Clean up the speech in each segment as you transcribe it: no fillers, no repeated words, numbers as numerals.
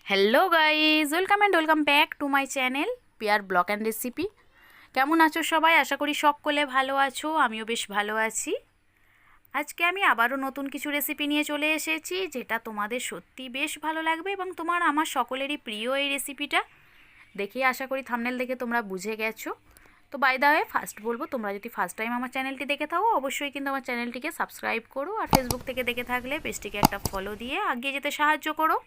Hello guys, welcome back to my channel পিয়ার blog and recipe. কেমন আছো সবাই? আশা করি সকলে ভালো আছো, আমিও বেশ ভালো আছি। আজকে আমি আবারও নতুন কিছু রেসিপি নিয়ে চলে এসেছি, যেটা তোমাদের সত্যি বেশ ভালো লাগবে এবং আমার সকলেরই প্রিয় এই রেসিপিটা। দেখে আশা করি থাম্বনেল দেখে তোমরা বুঝে গেছো। তো বাই দা ওয়ে ফার্স্ট বলবো, তোমরা যদি ফার্স্ট টাইম আমার চ্যানেলটি দেখে থাকো অবশ্যই কিন্তু আমার চ্যানেলটিকে সাবস্ক্রাইব করো, আর ফেসবুক থেকে দেখে থাকলে পেজটিকে একটা ফলো দিয়ে এগিয়ে যেতে সাহায্য করো।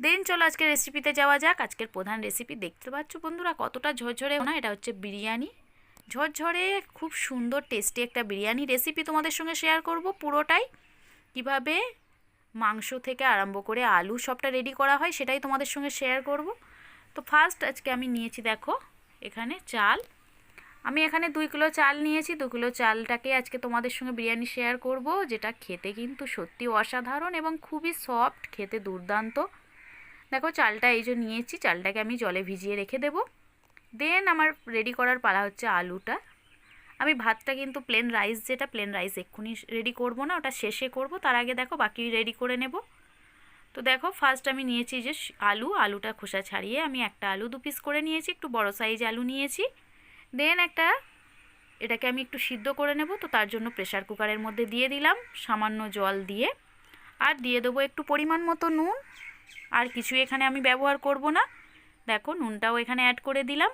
দেন চলো আজকের রেসিপিতে যাওয়া যাক। আজকের প্রধান রেসিপি দেখতে পাচ্ছ বন্ধুরা কতটা ঝরঝরে না, এটা হচ্ছে বিরিয়ানি। ঝরঝরে খুব সুন্দর টেস্টি একটা বিরিয়ানি রেসিপি তোমাদের সঙ্গে শেয়ার করব। পুরোটাই কিভাবে মাংস থেকে আরম্ভ করে আলু সবটা রেডি করা হয় সেটাই তোমাদের সঙ্গে শেয়ার করব। তো ফার্স্ট আজকে আমি নিয়েছি, দেখো এখানে চাল। আমি এখানে 2 কিলো চাল নিয়েছি। 2 কিলো চালটাকে আজকে তোমাদের সঙ্গে বিরিয়ানি শেয়ার করব, যেটা খেতে কিন্তু সত্যি অসাধারণ এবং খুবই সফট, খেতে দুর্দান্ত। দেখো চালটা এই যে নিয়েছি, চালটাকে আমি জলে ভিজিয়ে রেখে দেব। দেন আমার রেডি করার পালা হচ্ছে আলুটা। আমি ভাতটা কিন্তু প্লেন রাইস, যেটা প্লেন রাইস এক্ষুনি রেডি করব না, ওটা শেষে করব। তার আগে দেখো বাকি রেডি করে নেব। তো দেখো ফার্স্ট আমি নিয়েছি যে আলুটা খোসা ছাড়িয়ে আমি একটা আলু 2 পিস করে নিয়েছি, একটু বড় সাইজ আলু নিয়েছি। দেন এটাকে আমি একটু সিদ্ধ করে নেব। তো তার জন্য প্রেসার কুকারের মধ্যে দিয়ে দিলাম সামান্য জল দিয়ে, আর দিয়ে দেবো একটু পরিমাণ মতো নুন। আর কিছু এখানে আমি ব্যবহার করব না। দেখো নুনটাও এখানে অ্যাড করে দিলাম,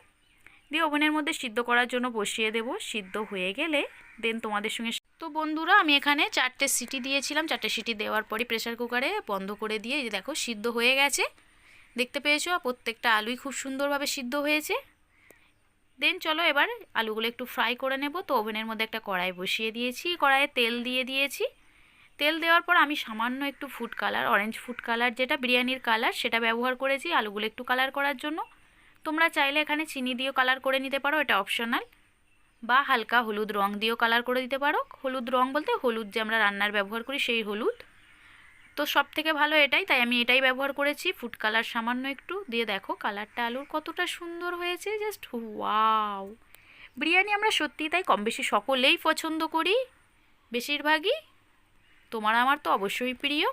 দিয়ে ওভেনের মধ্যে সিদ্ধ করার জন্য বসিয়ে দেব। সিদ্ধ হয়ে গেলে দেন তোমাদের সঙ্গে। তো বন্ধুরা আমি এখানে 4টে সিটি দিয়েছিলাম, 4টে সিটি দেওয়ার পরই প্রেসার কুকারে বন্ধ করে দিয়ে এই দেখো সিদ্ধ হয়ে গেছে, দেখতে পেয়েছো। প্রত্যেকটা আলুই খুব সুন্দরভাবে সিদ্ধ হয়েছে। দেন চলো এবার আলুগুলো একটু ফ্রাই করে নেব। তো ওভেনের মধ্যে একটা কড়াই বসিয়ে দিয়েছি, কড়াইয়ে তেল দিয়ে দিয়েছি। তেল দেওয়ার পর আমি সামান্য একটু food colour, orange food colour যেটা বিরিয়ানির কালার, সেটা ব্যবহার করেছি আলুগুলো একটু কালার করার জন্য। তোমরা চাইলে এখানে চিনি দিয়েও কালার করে নিতে পারো, এটা অপশনাল। বা হালকা হলুদ রং দিয়েও কালার করে দিতে পারো। হলুদ রং বলতে হলুদ যে আমরা রান্নার ব্যবহার করি সেই হলুদ। তো সব থেকে ভালো এটাই, তাই আমি এটাই ব্যবহার করেছি। ফুড কালার সামান্য একটু দিয়ে দেখো কালারটা আলুর কতটা সুন্দর হয়েছে, জাস্ট ওয়াও। বিরিয়ানি আমরা সত্যিই তাই কম বেশি সকলেই পছন্দ করি, বেশিরভাগই। তোমার আমার তো অবশ্যই প্রিয়।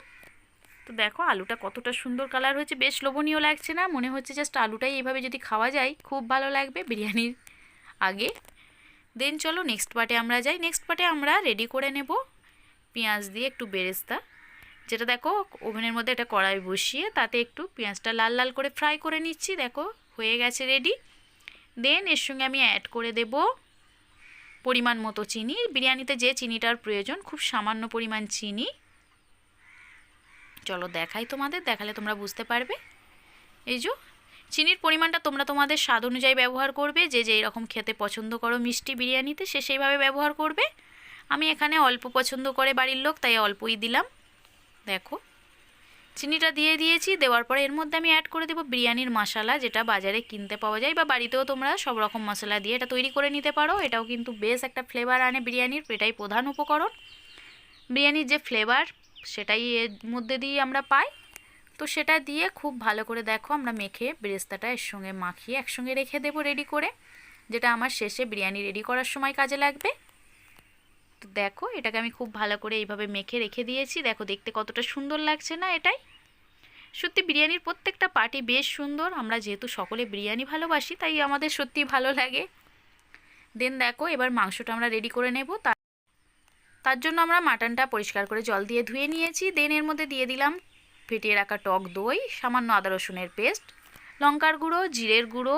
তো দেখো আলুটা কতটা সুন্দর কালার হয়েছে, বেশ লোভনীয় লাগছে না? মনে হচ্ছে জাস্ট আলুটাই এভাবে যদি খাওয়া যায় খুব ভালো লাগবে বিরিয়ানির আগে। দেন চলো নেক্সট পার্টে আমরা যাই। নেক্সট পার্টে আমরা রেডি করে নেব পেঁয়াজ দিয়ে একটু বেরেস্তা, যেটা দেখো ওভেনের মধ্যে একটা কড়াই বসিয়ে তাতে একটু পেঁয়াজটা লাল লাল করে ফ্রাই করে নিচ্ছি। দেখো হয়ে গেছে রেডি। দেন এর সঙ্গে আমি অ্যাড করে দেব পরিমাণ মতো চিনি। বিরিয়ানিতে যে চিনিটার প্রয়োজন, খুব সামান্য পরিমাণ চিনি। চলো দেখাই তোমাদের, দেখালে তোমরা বুঝতে পারবে। এই যে চিনির পরিমাণটা তোমরা তোমাদের স্বাদ অনুযায়ী ব্যবহার করবে, যে যেই রকম খেতে পছন্দ করো মিষ্টি বিরিয়ানিতে সে সেইভাবে ব্যবহার করবে। আমি এখানে অল্প পছন্দ করে বাড়ির লোক, তাই অল্পই দিলাম। দেখো চিনিটা দিয়ে দিয়েছি। দেওয়ার পরে এর মধ্যে আমি অ্যাড করে দেবো বিরিয়ানির মশলা, যেটা বাজারে কিনতে পাওয়া যায়, বা বাড়িতেও তোমরা সব রকম মশলা দিয়ে এটা তৈরি করে নিতে পারো। এটাও কিন্তু বেশ একটা ফ্লেভার আনে বিরিয়ানির, এটাই প্রধান উপকরণ। বিরিয়ানির যে ফ্লেভার সেটাই এর মধ্যে দিয়ে আমরা পাই। তো সেটা দিয়ে খুব ভালো করে দেখো আমরা মেখে বেরেস্তাটা এর সঙ্গে মাখিয়ে একসঙ্গে রেখে দেবো রেডি করে, যেটা আমার শেষে বিরিয়ানি রেডি করার সময় কাজে লাগবে। তো দেখো এটাকে আমি খুব ভালো করে এইভাবে মেখে রেখে দিয়েছি। দেখো দেখতে কতটা সুন্দর লাগছে না? এটাই সত্যি বিরিয়ানির প্রত্যেকটা পার্টি বেশ সুন্দর। আমরা যেহেতু সকলে বিরিয়ানি ভালোবাসি তাই আমাদের সত্যি ভালো লাগে। দেন দেখো এবার মাংসটা আমরা রেডি করে নেব। তার জন্য আমরা মাটনটা পরিষ্কার করে জল দিয়ে ধুয়ে নিয়েছি। দেন এর মধ্যে দিয়ে দিলাম ফেটিয়ে রাখা টক দই, সামান্য আদা রসুনের পেস্ট, লঙ্কার গুঁড়ো, জিরের গুঁড়ো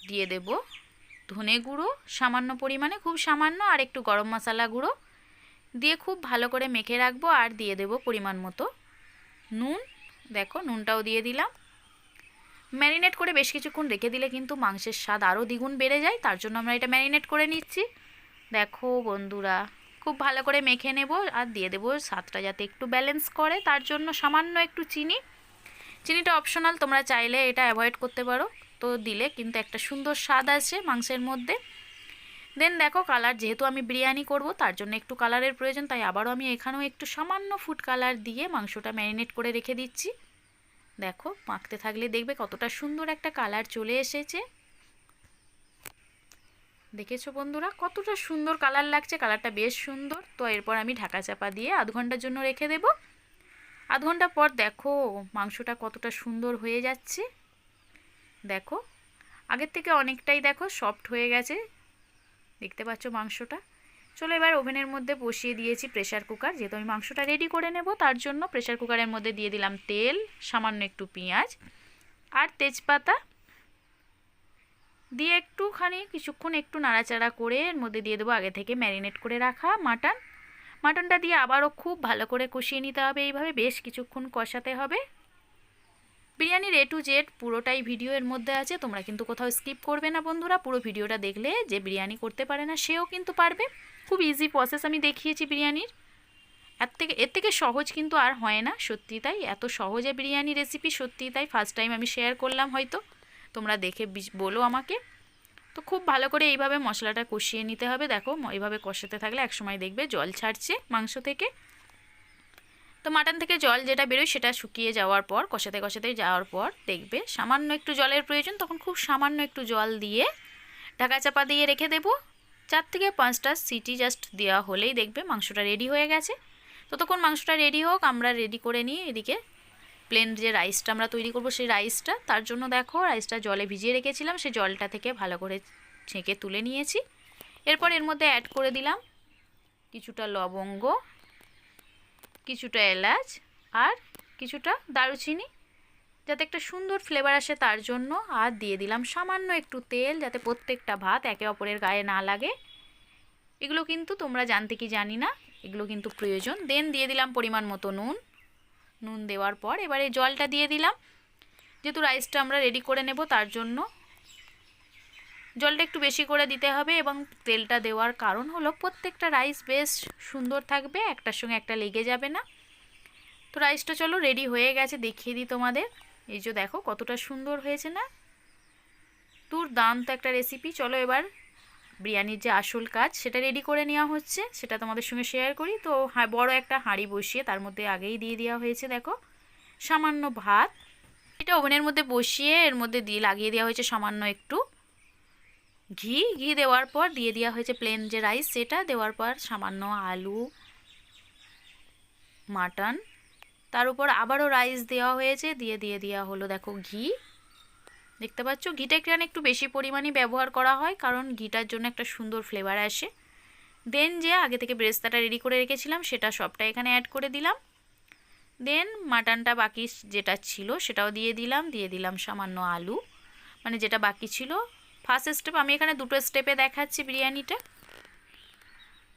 দিয়ে দেব, ধনে গুঁড়ো সামান্য পরিমাণে, খুব সামান্য, আর একটু গরম মশলা গুঁড়ো দিয়ে খুব ভালো করে মেখে রাখবো। আর দিয়ে দেব পরিমাণ মতো নুন। দেখো নুনটাও দিয়ে দিলাম। ম্যারিনেট করে বেশ কিছুক্ষণ রেখে দিলে কিন্তু মাংসের স্বাদ আরও দ্বিগুণ বেড়ে যায়, তার জন্য আমরা এটা ম্যারিনেট করে নিচ্ছি। দেখো বন্ধুরা খুব ভালো করে মেখে নেব। আর দিয়ে দেবো স্বাদটা যাতে একটু ব্যালেন্স করে, তার জন্য সামান্য একটু চিনি। চিনিটা অপশনাল, তোমরা চাইলে এটা অ্যাভয়েড করতে পারো, তো দিলে কিন্তু একটা সুন্দর স্বাদ আছে মাংসের মধ্যে। দেন দেখো কালার, যেহেতু আমি বিরিয়ানি করব তার জন্য একটু কালারের প্রয়োজন, তাই আবারও আমি এখানেও একটু সামান্য ফুড কালার দিয়ে মাংসটা ম্যারিনেট করে রেখে দিচ্ছি। দেখো মাখতে থাকলে দেখবে কতটা সুন্দর একটা কালার চলে এসেছে। দেখেছো বন্ধুরা কতটা সুন্দর কালার লাগছে, কালারটা বেশ সুন্দর। তো এরপর আমি ঢাকা চাপা দিয়ে আধ ঘন্টার জন্য রেখে দেব। আধ ঘন্টা পর দেখো মাংসটা কতটা সুন্দর হয়ে যাচ্ছে। দেখো আগের থেকে অনেকটাই দেখো সফট হয়ে গেছে, দেখতে পাচ্ছ মাংসটা। চলো এবার ওভেনের মধ্যে বসিয়ে দিয়েছি প্রেসার কুকার, যেহেতু আমি মাংসটা রেডি করে নেব তার জন্য প্রেসার কুকারের মধ্যে দিয়ে দিলাম তেল, সামান্য একটু পেঁয়াজ আর তেজপাতা দিয়ে একটুখানি কিছুক্ষণ একটু নাড়াচাড়া করে এর মধ্যে দিয়ে দেবো আগে থেকে ম্যারিনেট করে রাখা মাটনটা দিয়ে আবারও খুব ভালো করে কষিয়ে নিতে হবে। এইভাবে বেশ কিছুক্ষণ কষাতে হবে। বিরিয়ানির A to Z পুরোটাই ভিডিও এর মধ্যে আছে, তোমরা কিন্তু কোথাও স্কিপ করবে না বন্ধুরা। পুরো ভিডিওটা দেখলে যে বিরিয়ানি করতে পারে না সেও কিন্তু পারবে। খুব ইজি প্রসেস আমি দেখিয়েছি বিরিয়ানির। এর থেকে সহজ কিন্তু আর হয় না, সত্যি তাই। এত সহজে বিরিয়ানি রেসিপি, সত্যি তাই। ফার্স্ট টাইম আমি শেয়ার করলাম, হয়তো তোমরা দেখে বলো আমাকে। তো খুব ভালো করে এইভাবে মশলাটা কষিয়ে নিতে হবে। দেখো এইভাবে কষাতে থাকলে একসময় দেখবে জল ছাড়ছে মাংস থেকে। তো মাটন থেকে জল যেটা বেরোয় সেটা শুকিয়ে যাওয়ার পর, কষাতে কষাতে যাওয়ার পর দেখবে সামান্য একটু জলের প্রয়োজন, তখন খুব সামান্য একটু জল দিয়ে ঢাকা চাপা দিয়ে রেখে দেবো। 4 থেকে 5টা সিটি জাস্ট দেওয়া হলেই দেখবে মাংসটা রেডি হয়ে গেছে। ততক্ষণ মাংসটা রেডি হোক, আমরা রেডি করে নিয়ে এদিকে প্লেন যে রাইসটা আমরা তৈরি করব সেই রাইসটা, তার জন্য দেখো রাইসটা জলে ভিজিয়ে রেখেছিলাম, সেই জলটা থেকে ভালো করে ছেঁকে তুলে নিয়েছি। এরপর এর মধ্যে অ্যাড করে দিলাম কিছুটা লবঙ্গ, কিছুটা এলাচ আর কিছুটা দারুচিনি, যাতে একটা সুন্দর ফ্লেভার আসে তার জন্য। আর দিয়ে দিলাম সামান্য একটু তেল, যাতে প্রত্যেকটা ভাত একে অপরের গায়ে না লাগে। এগুলো কিন্তু তোমরা জানতে কি জানি না, এগুলো কিন্তু প্রয়োজন। দেন দিয়ে দিলাম পরিমাণ মতো নুন দেওয়ার পর এবারে জলটা দিয়ে দিলাম, যেহেতু রাইসটা আমরা রেডি করে নেব তার জন্য জলটা একটু বেশি করে দিতে হবে। এবং তেলটা দেওয়ার কারণ হলো প্রত্যেকটা রাইস বেশ সুন্দর থাকবে, একটার সঙ্গে একটা লেগে যাবে না। তো রাইসটা চলো রেডি হয়ে গেছে, দেখিয়ে দিই তোমাদের। এই যে দেখো কতটা সুন্দর হয়েছে না, দুর্দান্ত একটা রেসিপি। চলো এবার বিরিয়ানির যে আসল কাজ সেটা রেডি করে নেওয়া হচ্ছে, সেটা তোমাদের সঙ্গে শেয়ার করি। তো বড় একটা হাঁড়ি বসিয়ে তার মধ্যে আগেই দিয়ে দেওয়া হয়েছে দেখো সামান্য ভাত। এটা ওভেনের মধ্যে বসিয়ে এর মধ্যে দিয়ে লাগিয়ে দেওয়া হয়েছে সামান্য একটু ঘি দেওয়ার পর দিয়ে দেওয়া হয়েছে প্লেন যে রাইস, সেটা দেওয়ার পর সামান্য আলু, মাটন, তার উপর আবারও রাইস দেওয়া হয়েছে, দিয়ে দেওয়া হলো দেখো ঘি। দেখতে পাচ্ছ ঘিটা একটু বেশি পরিমাণে ব্যবহার করা হয়, কারণ ঘিটার জন্য একটা সুন্দর ফ্লেভার আসে। দেন যে আগে থেকে বেরেস্তাটা রেডি করে রেখেছিলাম সেটা সবটা এখানে অ্যাড করে দিলাম। দেন মাটনটা বাকি যেটা ছিল সেটাও দিয়ে দিলাম সামান্য আলু, মানে যেটা বাকি ছিল। ফার্স্ট স্টেপ আমি এখানে দুটো স্টেপে দেখাচ্ছি বিরিয়ানিটা।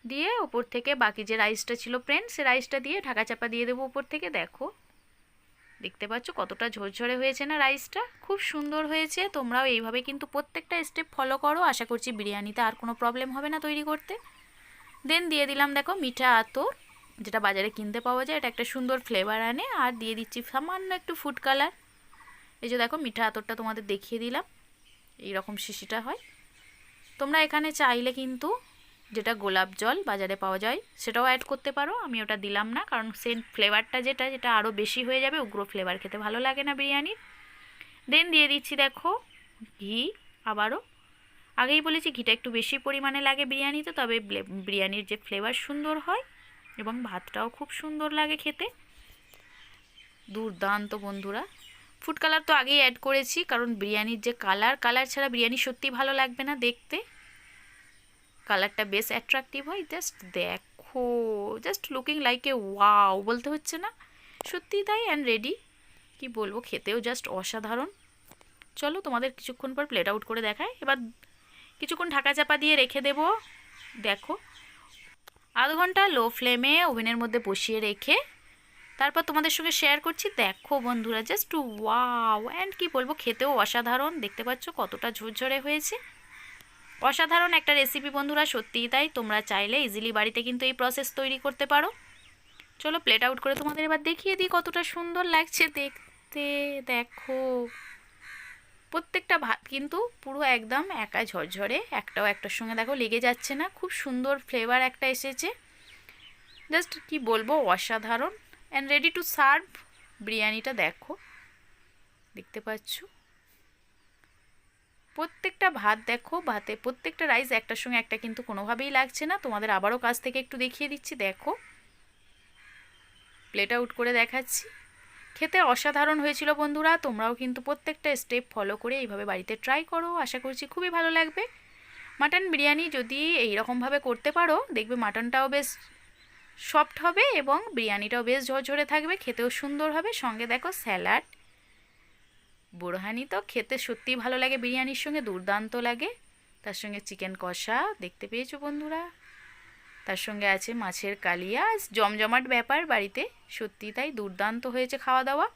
দিয়ে ওপর থেকে বাকি যে রাইসটা ছিল ফ্রেন্ড, সে রাইসটা দিয়ে ঢাকা চাপা দিয়ে দেবো ওপর থেকে। দেখো দেখতে পাচ্ছ কতটা ঝরঝরে হয়েছে না রাইসটা, খুব সুন্দর হয়েছে। তোমরাও এইভাবে কিন্তু প্রত্যেকটা স্টেপ ফলো করো, আশা করছি বিরিয়ানিতে আর কোনো প্রবলেম হবে না তৈরি করতে। দেন দিয়ে দিলাম দেখো মিঠা আতর, যেটা বাজারে কিনতে পাওয়া যায়, এটা একটা সুন্দর ফ্লেভার আনে। আর দিয়ে দিচ্ছি সামান্য একটু ফুড কালার। এই যে দেখো মিঠা আতরটা তোমাদের দেখিয়ে দিলাম, এইরকম শিশিটা হয়। তোমরা এখানে চাইলে কিন্তু যেটা গোলাপ জল বাজারে পাওয়া যায় সেটাও অ্যাড করতে পারো, আমি ওটা দিলাম না, কারণ সেন্ট ফ্লেভারটা যেটা আরও বেশি হয়ে যাবে, উগ্র ফ্লেভার খেতে ভালো লাগে না বিরিয়ানির। দেন দিয়ে দিচ্ছি দেখো ঘি আবারও। আগেই বলেছি ঘিটা একটু বেশি পরিমাণে লাগে বিরিয়ানিতে, তবে বিরিয়ানির যে ফ্লেভার সুন্দর হয় এবং ভাতটাও খুব সুন্দর লাগে খেতে, দুর্দান্ত বন্ধুরা। ফুড কালার তো আগেই অ্যাড করেছি, কারণ বিরিয়ানির যে কালার ছাড়া বিরিয়ানি সত্যি ভালো লাগবে না দেখতে। কালারটা বেশ অ্যাট্রাকটিভ হয়, জাস্ট দেখো, just looking like a wow বলতে হচ্ছে না, সত্যি তাই। অ্যান্ড রেডি, কি বলবো, খেতেও জাস্ট অসাধারণ। চলো তোমাদের কিছুক্ষণ পর প্লেট আউট করে দেখাই। এবার কিছুক্ষণ ঢাকা চাপা দিয়ে রেখে দেবো। দেখো আধ ঘন্টা লো ফ্লেমে ওভেনের মধ্যে বসিয়ে রেখে তারপর তোমাদের সঙ্গে শেয়ার করছি। দেখো বন্ধুরা জাস্ট ওয়াও, অ্যান্ড কি বলবো, খেতেও অসাধারণ। দেখতে পাচ্ছ কতটা ঝরঝরে হয়েছে, অসাধারণ একটা রেসিপি বন্ধুরা, সত্যিই তাই। তোমরা চাইলে ইজিলি বাড়িতে কিন্তু এই প্রসেস তৈরি করতে পারো। চলো প্লেট আউট করে তোমাদের এবার দেখিয়ে দিই কতটা সুন্দর লাগছে দেখতে। দেখো প্রত্যেকটা ভাত কিন্তু পুরো একদম একা ঝরঝরে, একটাও একটার সঙ্গে দেখো লেগে যাচ্ছে না, খুব সুন্দর ফ্লেভার একটা এসেছে, জাস্ট কি বলবো অসাধারণ। অ্যান্ড রেডি টু সার্ভ বিরিয়ানিটা। দেখো দেখতে পাচ্ছ প্রত্যেকটা ভাত, দেখো ভাতে প্রত্যেকটা রাইস একটার সঙ্গে একটা কিন্তু কোনোভাবেই লাগছে না। তোমাদের আবারও কাছ থেকে একটু দেখিয়ে দিচ্ছি। দেখো প্লেট আউট করে দেখাচ্ছি। খেতে অসাধারণ হয়েছিল বন্ধুরা, তোমরাও কিন্তু প্রত্যেকটা স্টেপ ফলো করে এইভাবে বাড়িতে ট্রাই করো, আশা করছি খুবই ভালো লাগবে। মাটন বিরিয়ানি যদি এইরকমভাবে করতে পারো দেখবে মাটনটাও বেশ সফট হবে এবং বিরিয়ানিটাও বেশ ঝরঝরে থাকবে, খেতেও সুন্দর হবে। সঙ্গে দেখো স্যালাড, বোরহানি তো খেতে সত্যিই ভালো লাগে, বিরিয়ানির সঙ্গে দুর্দান্ত লাগে। তার সঙ্গে চিকেন কষা দেখতে পেয়েছো বন্ধুরা, তার সঙ্গে আছে মাছের কালিয়া, জমজমাট ব্যাপার বাড়িতে, সত্যি তাই দুর্দান্ত হয়েছে খাওয়া দাওয়া।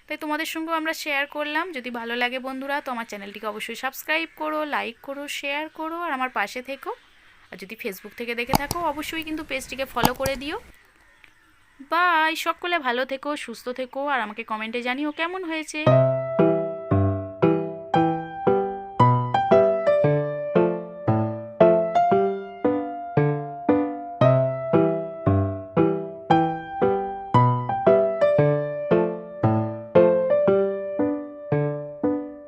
তাই তোমাদের সঙ্গেও আমরা শেয়ার করলাম। যদি ভালো লাগে বন্ধুরা তো আমার চ্যানেলটিকে অবশ্যই সাবস্ক্রাইব করো, লাইক করো, শেয়ার করো আর আমার পাশে থেকো। আর যদি ফেসবুক থেকে দেখে থাকো অবশ্যই কিন্তু পেজটিকে ফলো করে দিও। বাই, সকলে ভালো থেকো, সুস্থ থেকো আর আমাকে কমেন্টে জানিও কেমন হয়েছে।